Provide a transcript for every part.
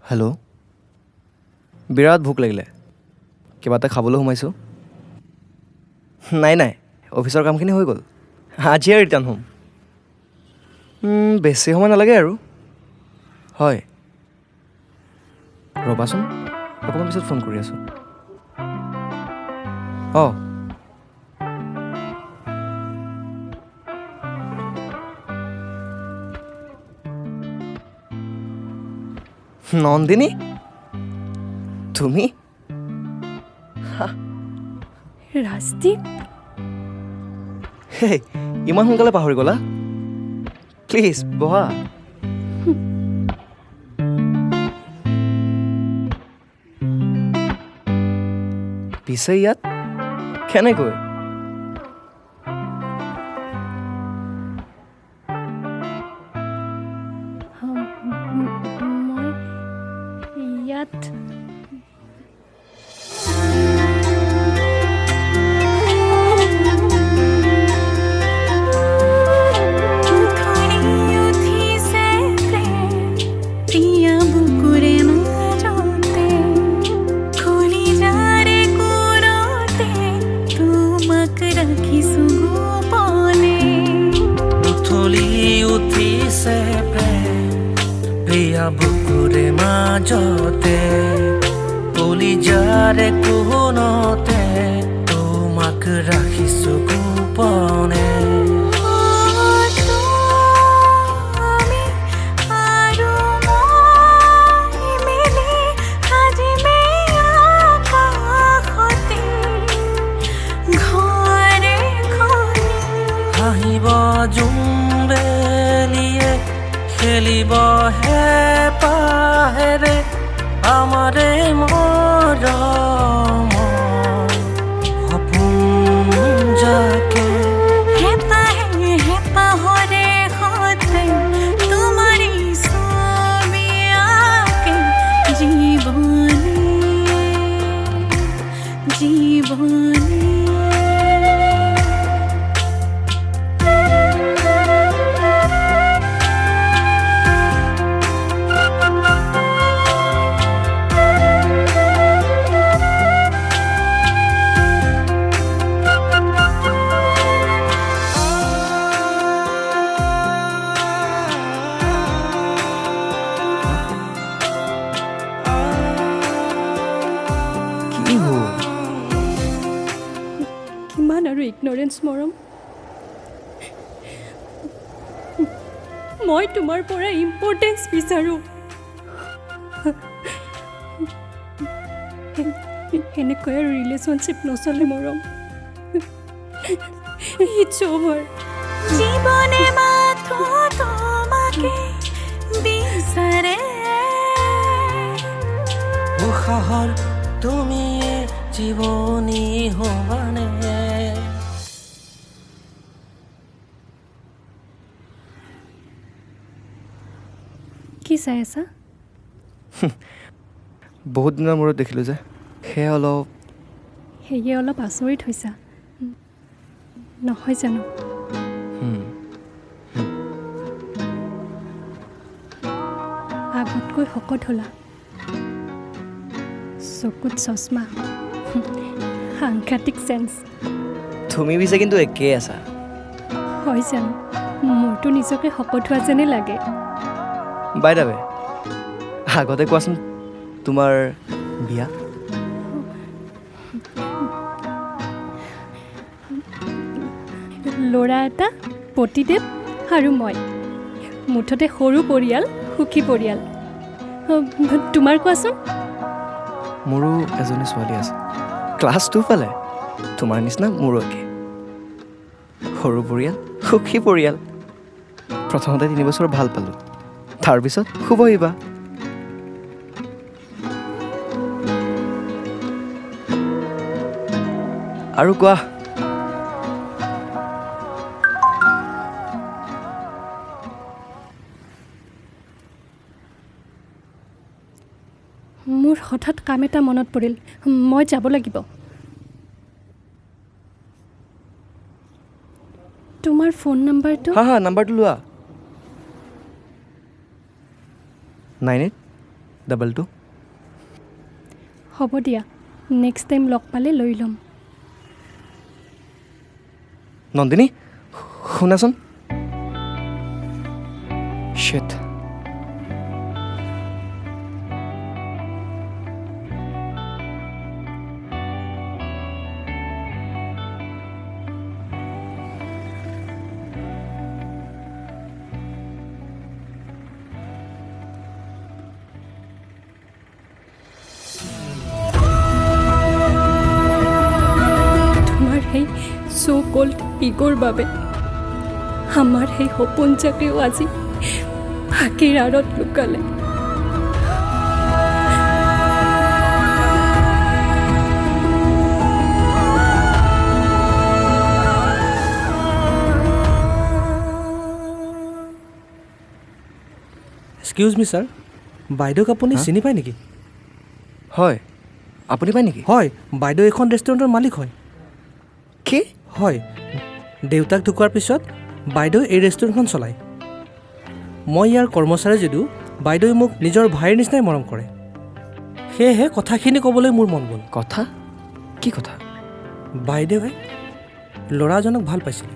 Hello' বিৰাট ভোক লাগিলে কিবা এটা খাবলৈ সোমাইছোঁ নাই অফিচৰ কামখিনি হৈ গ'ল আজিয়ে ৰিটাৰ্ণ হ'ম বেছি সময় নালাগে আৰু হয় ৰ'বাচোন অকণমান পিছত ফোন কৰি আছোঁ অঁ নন্দিনী তুমি ৰাজদীপ হে ইমান সোনকালে পাহৰি গ'লা প্লিজ বহা পিছে ইয়াত কেনেকৈ মই ইয়াত প্ৰিয়া বুকুৰে মাজতে কলিজাৰে কোণতে তোমাক ৰাখিছো গোপনে হাঁহিব জুম্বেলিয়ে খেলিব হে পাহেৰে আমাৰে মৰম সপোন যাকে হেপাহৰে সতে তোমাৰি ছবি আঁকে জীৱনে কি হ'ল কিমান আৰু ইগনৰেঞ্চ মৰম মই তোমাৰ পৰা ইম্পৰ্টেঞ্চ বিচাৰোঁ এনেকৈ আৰু ৰিলেশ্যনশ্বিপ নচলে মৰম ইটছ অভাৰ জীৱনে মাথো তোমাকে বিচাৰে উশাহৰ তুমি জীৱনী হবানে কি চাই আছা বহুত দিনৰ মূৰত দেখিলোঁ যে সেয়া অলপ সেয়ে অলপ আচৰিত হৈছা নহয় জানো আগতকৈ শকত হ'লা চকুত চশমা সাংঘাতিক চেঞ্চ তুমি পিছে কিন্তু একেই আছা হয় জানো মোৰতো নিজকে শকত হোৱা যেনে লাগে বাই দা ৱে আগতে কোৱাচোন তোমাৰ বিয়া ল'ৰা এটা পতিদেৱ আৰু মই মুঠতে সৰু পৰিয়াল সুখী পৰিয়াল তোমাৰ কোৱাচোন মোৰো এজনী ছোৱালী আছে ক্লাছ 2 পালে তোমাৰ নিচিনা মোৰো একে সৰু পৰিয়াল সুখী পৰিয়াল প্ৰথমতে 3 বছৰ ভাল পালোঁ তাৰপিছত শুভ আহিবা আৰু কোৱা মোৰ হঠাৎ কাম এটা মনত পৰিল মই যাব লাগিব তোমাৰ ফোন নম্বৰটো হা নাম্বাৰটো লোৱা 98 ডাবলটো হ'ব দিয়া নেক্সট টাইম লগ পালে লৈ ল'ম নন্দিনী শুনাচোন শ্বিট তোমাৰ সেই চ' কল্ড ইগ'ৰ বাবে আমাৰ সেই সপোনজাকেও আজি ফাঁকিৰ আঁৰত লুকালে এক্সকিউজ মি ছাৰ বাইদেউক আপুনি হা? চিনি পায় নেকি হয় আপুনি পায় নেকি হয় বাইদেউ এখন ৰেষ্টুৰেণ্টৰ মালিক হয় কি হয় দেউতাক ঢুকোৱাৰ পিছত বাইদেউ এই ৰেষ্টুৰেণ্টখন চলায় মই ইয়াৰ কৰ্মচাৰী যদিও বাইদেৱে মোক নিজৰ ভাইৰ নিচিনাই মৰম কৰে সেয়েহে কথাখিনি ক'বলৈ মোৰ মন গ'ল কথা কি কথা বাইদেৱে ল'ৰাজনক ভাল পাইছিল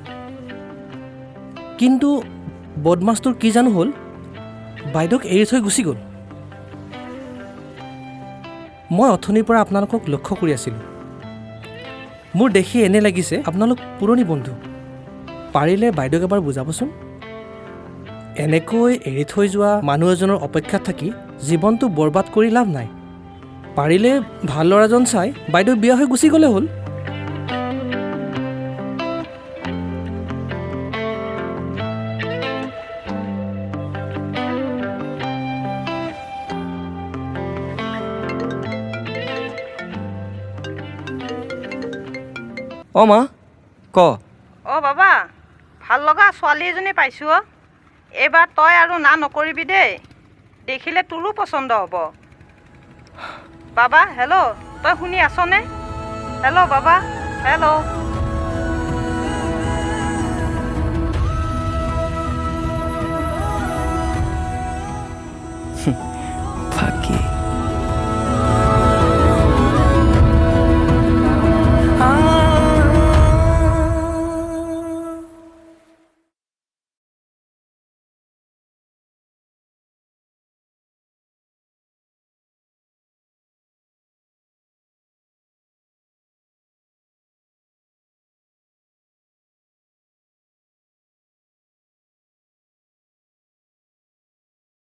কিন্তু বদমাছটোৰ কি জানো হ'ল বাইদেউক এৰি থৈ গুচি গ'ল মই অথনিৰ পৰা আপোনালোকক লক্ষ্য কৰি আছিলোঁ মোৰ দেখি এনে লাগিছে আপোনালোক পুৰণি বন্ধু পাৰিলে বাইদেউক এবাৰ বুজাবচোন এনেকৈ এৰি থৈ যোৱা মানুহ এজনৰ অপেক্ষাত থাকি জীৱনটো বৰবাদ কৰি লাভ নাই পাৰিলে ভাল ল'ৰাজন চাই বাইদেউ বিয়া হৈ গুচি গ'লে হ'ল অঁ মা ক অ' বাবা ভাল লগা ছোৱালী এজনী পাইছোঁ অ' এইবাৰ তই আৰু না নকৰিবি দেই দেখিলে তোৰো পচন্দ হ'ব বাবা হেল্ল' তই শুনি আছনে হেল্ল' বাবা হেল্ল' ফাঁকি